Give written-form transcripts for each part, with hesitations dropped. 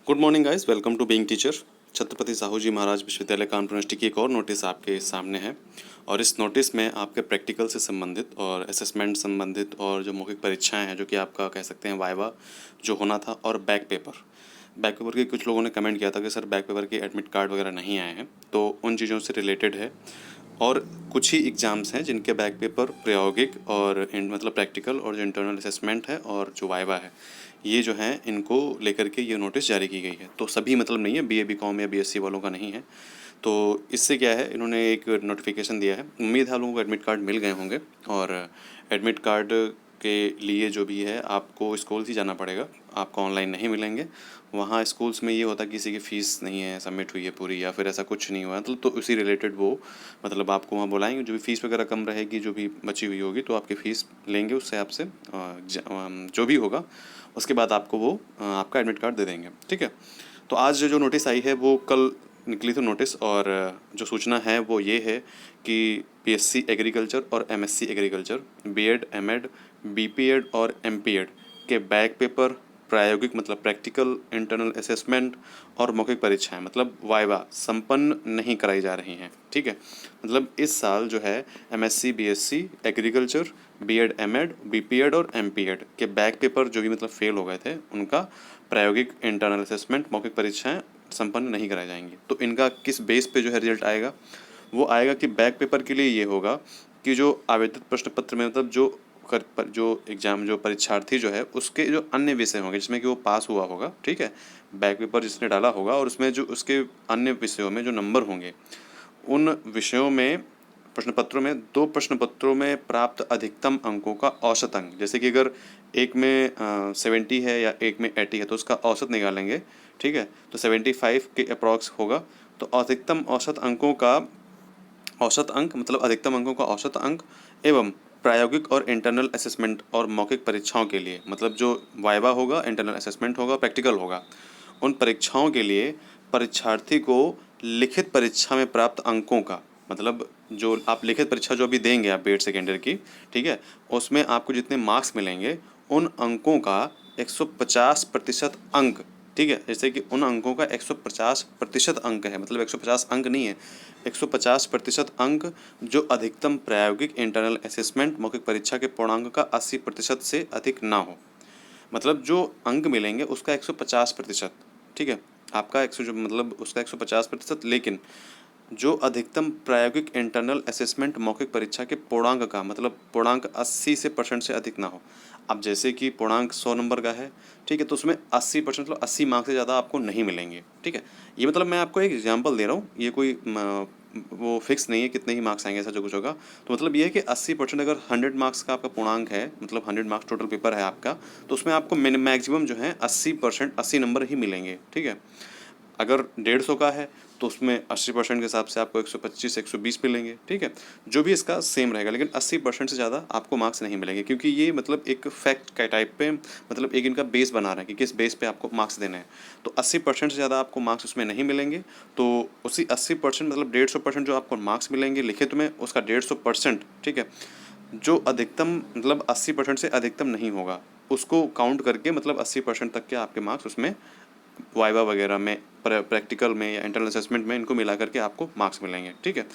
Good morning guys, welcome to being teacher. Chhatrapati Shahu ji Maharaj Vishwavidyalaya Kanpur university की एक और नोटिस आपके सामने है और इस नोटिस में आपके प्रैक्टिकल से संबंधित और असेसमेंट संबंधित और जो मौखिक परीक्षाएं हैं जो कि आपका कह सकते हैं वाइवा जो होना था, और बैक पेपर के कुछ लोगों ने कमेंट किया था कि सर बैक पेपर के एडमिट कार्ड वगैरह नहीं आए हैं, तो उन चीज़ों से रिलेटेड है। और कुछ ही एग्ज़ाम्स हैं जिनके बैक पेपर प्रायोगिक और मतलब प्रैक्टिकल और जो इंटरनल असेसमेंट है और जो वाइवा है, ये जो हैं इनको लेकर के ये नोटिस जारी की गई है। तो सभी मतलब नहीं है, बीए बीकॉम या बीएससी वालों का नहीं है। तो इससे क्या है, इन्होंने एक नोटिफिकेशन दिया है। उम्मीद है आप लोगों को एडमिट कार्ड मिल गए होंगे, और एडमिट कार्ड के लिए जो भी है आपको स्कूल ही जाना पड़ेगा, आपको ऑनलाइन नहीं मिलेंगे। वहाँ स्कूल्स में ये होता है कि किसी की फ़ीस नहीं है सबमिट हुई है पूरी, या फिर ऐसा कुछ नहीं हुआ मतलब, तो उसी रिलेटेड वो मतलब आपको वहाँ बुलाएंगे। जो भी फ़ीस वगैरह कम रहेगी, जो भी बची हुई होगी, तो आपकी फ़ीस लेंगे उससे आपसे, जो भी होगा उसके बाद आपको वो आपका एडमिट कार्ड दे देंगे। ठीक है। तो आज जो नोटिस आई है वो कल निकली थी नोटिस, और जो सूचना है वो ये है कि बीएससी एग्रीकल्चर और MSc agriculture, BEd, MEd, BPEd और एमपीएड के बैक पेपर, प्रायोगिक मतलब प्रैक्टिकल, इंटरनल असेसमेंट और मौखिक परीक्षाएं मतलब वाइवा संपन्न नहीं कराई जा रही हैं। ठीक है। मतलब इस साल जो है MSc, BSc agriculture, BEd, MEd, BPEd और एमपीएड के बैक पेपर जो भी मतलब फेल हो गए थे, उनका प्रायोगिक, इंटरनल असेसमेंट, मौखिक परीक्षाएं संपन्न नहीं कराई जाएंगी। तो इनका किस बेस पे जो है रिजल्ट आएगा, वो आएगा कि बैक पेपर के लिए ये होगा कि जो आवेदित प्रश्न पत्र में मतलब जो एग्ज़ाम जो परीक्षार्थी जो है उसके जो अन्य विषय होंगे जिसमें कि वो पास हुआ होगा, ठीक है, बैक पेपर जिसने डाला होगा, और उसमें जो उसके अन्य विषयों में जो नंबर होंगे, उन विषयों में प्रश्न पत्रों में, दो प्रश्न पत्रों में प्राप्त अधिकतम अंकों का औसत अंक, जैसे कि अगर एक में 70 है या एक में 80 है तो उसका औसत निकालेंगे। ठीक है। तो 75 के अप्रॉक्स होगा। तो अधिकतम औसत अंकों का औसत अंक मतलब अधिकतम अंकों का औसत अंक, एवं प्रायोगिक और इंटरनल असेसमेंट और मौखिक परीक्षाओं के लिए मतलब जो वाइवा होगा, इंटरनल असेसमेंट होगा, प्रैक्टिकल होगा, उन परीक्षाओं के लिए परीक्षार्थी को लिखित परीक्षा में प्राप्त अंकों का मतलब जो आप लिखित परीक्षा जो भी देंगे आप बीएड सेकेंडरी की, ठीक है, उसमें आपको जितने मार्क्स मिलेंगे उन अंकों का 150% अंक, ठीक है, जैसे कि उन अंकों का 150% अंक है, मतलब 150 अंक नहीं है, 150% अंक जो अधिकतम प्रायोगिक, इंटरनल असेसमेंट, मौखिक परीक्षा के पूर्णांक का 80% से अधिक ना हो। मतलब जो अंक मिलेंगे उसका 150%, ठीक है, आपका 100 जो मतलब उसका 150%, लेकिन जो अधिकतम प्रायोगिक, इंटरनल असेसमेंट, मौखिक परीक्षा के पूर्णांक का मतलब पूर्णांक 80% से अधिक ना हो। अब जैसे कि पूर्णांक 100 नंबर का है, ठीक है, तो उसमें 80% मतलब 80 मार्क्स से ज़्यादा आपको नहीं मिलेंगे। ठीक है। ये मतलब मैं आपको एक एग्जांपल दे रहा हूँ, ये कोई वो फिक्स नहीं है कितने ही मार्क्स आएंगे ऐसा जो कुछ होगा। तो मतलब ये है कि 80% अगर 100 मार्क्स का आपका पूर्णांक है, मतलब 100 मार्क्स टोटल पेपर है आपका, तो उसमें आपको मैक्सिमम जो है 80%, 80 नंबर ही मिलेंगे। ठीक है। अगर 150 का है तो उसमें 80% के हिसाब से आपको 125, 120 मिलेंगे। ठीक है। जो भी इसका सेम रहेगा, लेकिन 80% से ज़्यादा आपको मार्क्स नहीं मिलेंगे, क्योंकि ये मतलब एक फैक्ट का टाइप पे मतलब एक इनका बेस बना रहा है कि किस बेस पे आपको मार्क्स देने हैं। तो 80% से ज़्यादा आपको मार्क्स उसमें नहीं मिलेंगे। तो उसी 80% मतलब 150% जो आपको मार्क्स मिलेंगे लिखित में, उसका 150%, ठीक है, जो अधिकतम मतलब 80% से अधिकतम नहीं होगा उसको काउंट करके मतलब 80% तक के आपके मार्क्स उसमें वाइवा वगैरह में, प्रैक्टिकल में या इंटरनल असेसमेंट में, इनको मिला करके आपको मार्क्स मिलेंगे। ठीक है।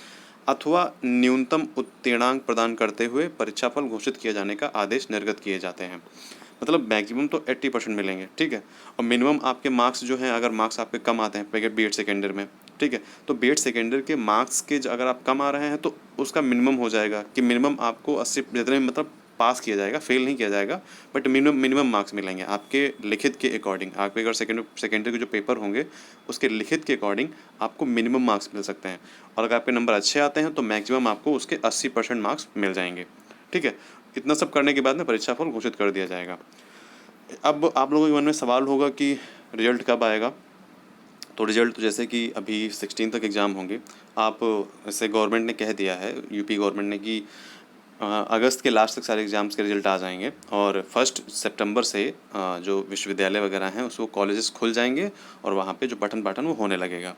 अथवा न्यूनतम उत्तीर्णांक प्रदान करते हुए परीक्षाफल घोषित किए जाने का आदेश निर्गत किए जाते हैं। मतलब मैक्सिमम तो 80% मिलेंगे। ठीक है। और मिनिमम आपके मार्क्स जो हैं, अगर मार्क्स आपके कम आते हैं बीएड सेकेंडरी में, ठीक है, तो बीएड सेकेंडरी के मार्क्स के अगर आप कम आ रहे हैं तो उसका मिनिमम हो जाएगा कि मिनिमम आपको 80 जितने मतलब पास किया जाएगा, फेल नहीं किया जाएगा, बट मिनिमम मार्क्स मिलेंगे आपके लिखित के अकॉर्डिंग। आपके अगर सेकेंडरी के जो पेपर होंगे उसके लिखित के अकॉर्डिंग आपको मिनिमम मार्क्स मिल सकते हैं, और अगर आपके नंबर अच्छे आते हैं तो मैक्सिमम आपको उसके 80% मार्क्स मिल जाएंगे। ठीक है। इतना सब करने के बाद में परीक्षाफल घोषित कर दिया जाएगा। अब आप लोगों के मन में सवाल होगा कि रिजल्ट कब आएगा। तो रिजल्ट तो जैसे कि अभी 16 तक एग्ज़ाम होंगे। आप ऐसे गवर्नमेंट ने कह दिया है, यूपी गवर्नमेंट ने, कि अगस्त के लास्ट तक सारे एग्ज़ाम्स के रिजल्ट आ जाएंगे, और 1 सितंबर से जो विश्वविद्यालय वगैरह हैं उसको कॉलेजेस खुल जाएंगे और वहाँ पे जो पठन पाठन वो होने लगेगा।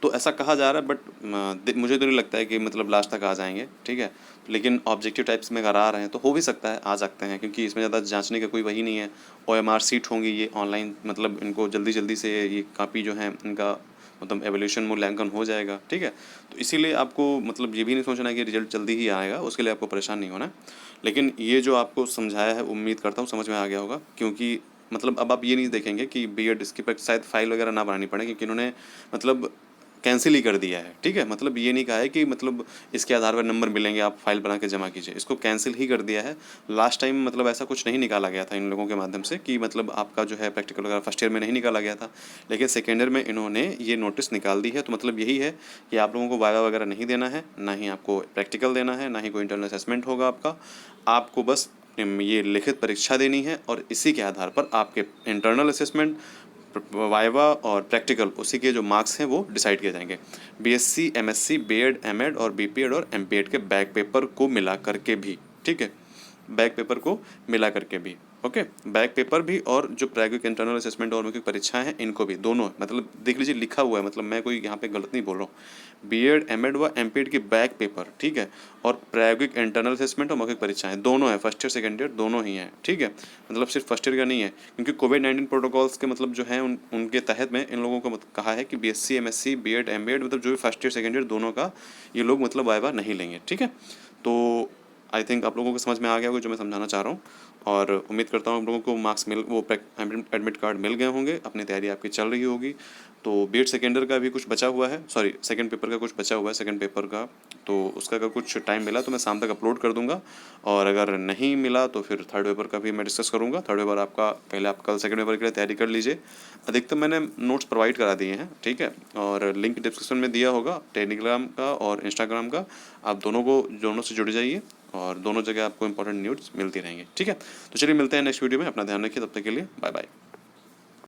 तो ऐसा कहा जा रहा है, बट मुझे तो नहीं लगता है कि मतलब लास्ट तक आ जाएंगे, ठीक है। लेकिन ऑब्जेक्टिव टाइप्स में अगर आ रहे हैं तो हो भी सकता है आ सकते हैं, क्योंकि इसमें ज़्यादा जांचने का कोई वही नहीं है। OMR सीट होंगी ये ऑनलाइन, मतलब इनको जल्दी जल्दी से ये कापी जो है इनका मतलब एवोल्यूशन मूल्यांकन हो जाएगा, ठीक है। तो इसीलिए आपको मतलब ये भी नहीं सोचना है कि रिजल्ट जल्दी ही आएगा, उसके लिए आपको परेशान नहीं होना है। लेकिन ये जो आपको समझाया है उम्मीद करता हूँ समझ में आ गया होगा, क्योंकि मतलब अब आप ये नहीं देखेंगे कि बीएड इसकी पर शायद फाइल वगैरह ना बनानी पड़े, क्योंकि इन्होंने मतलब कैंसिल ही कर दिया है, ठीक है। मतलब ये नहीं कहा है कि मतलब इसके आधार पर नंबर मिलेंगे आप फाइल बना के जमा कीजिए, इसको कैंसिल ही कर दिया है। लास्ट टाइम मतलब ऐसा कुछ नहीं निकाला गया था इन लोगों के माध्यम से कि मतलब आपका जो है प्रैक्टिकल वगैरह फर्स्ट ईयर में नहीं निकाला गया था, लेकिन सेकेंड ईयर में इन्होंने ये नोटिस निकाल दी है। तो मतलब यही है कि आप लोगों को वाइवा वगैरह नहीं देना है, ना ही आपको प्रैक्टिकल देना है, ना ही कोई इंटरनल असेसमेंट होगा आपका। आपको बस ये लिखित परीक्षा देनी है और इसी के आधार पर आपके इंटरनल असेसमेंट, वाइवा और प्रैक्टिकल उसी के जो मार्क्स हैं वो डिसाइड किए जाएंगे। बीएससी, एमएससी, बीएड, एमएड और बीपीएड और एमपीएड के बैक पेपर को मिला करके भी, ठीक है, बैक पेपर को मिला करके भी, ओके। बैक पेपर भी और जो प्रायोगिक इंटरनल असेसमेंट और मौखिक परीक्षाएं हैं इनको भी, दोनों मतलब देख लीजिए लिखा हुआ है, मतलब मैं कोई यहाँ पे गलत नहीं बोल रहा हूँ। बीएड, एमएड व एमपीएड की बैक पेपर, ठीक है, और प्रायोगिक इंटरनल असेसमेंट और मौखिक परीक्षाएं दोनों हैं, फर्स्ट ईयर सेकंड ईयर दोनों ही हैं, ठीक है। मतलब सिर्फ फर्स्ट ईयर का नहीं है, क्योंकि कोविड-19 प्रोटोकॉल्स के मतलब जो है उनके तहत में इन लोगों को कहा है कि बीएससी, एमएससी, बीएड, एमएड मतलब जो भी फर्स्ट ईयर सेकंड ईयर दोनों का ये लोग मतलब वाइवा नहीं लेंगे, ठीक है। तो आई थिंक आप लोगों को समझ में आ गया होगा जो मैं समझाना चाह रहा हूँ, और उम्मीद करता हूँ आप लोगों को मार्क्स एडमिट कार्ड मिल गए होंगे, अपनी तैयारी आपकी चल रही होगी। तो बीएड सेकेंड ईयर का भी कुछ बचा हुआ है, सॉरी सेकंड पेपर का कुछ बचा हुआ है, सेकंड पेपर का, तो उसका अगर कुछ टाइम मिला तो मैं शाम तक अपलोड कर दूंगा, और अगर नहीं मिला तो फिर थर्ड पेपर का भी मैं डिस्कस करूंगा। थर्ड पेपर आपका पहले आप कल सेकंड पेपर के लिए तैयारी कर लीजिए। अधिकतर मैंने नोट्स प्रोवाइड करा दिए हैं, ठीक है, और लिंक डिस्क्रिप्शन में दिया होगा टेलीग्राम का और इंस्टाग्राम का, आप दोनों से जुड़ जाइए और दोनों जगह आपको इंपॉर्टेंट न्यूज़ मिलती रहेंगी, ठीक है। तो चलिए मिलते हैं नेक्स्ट वीडियो में, अपना ध्यान रखिए, तब तक के लिए बाय बाय।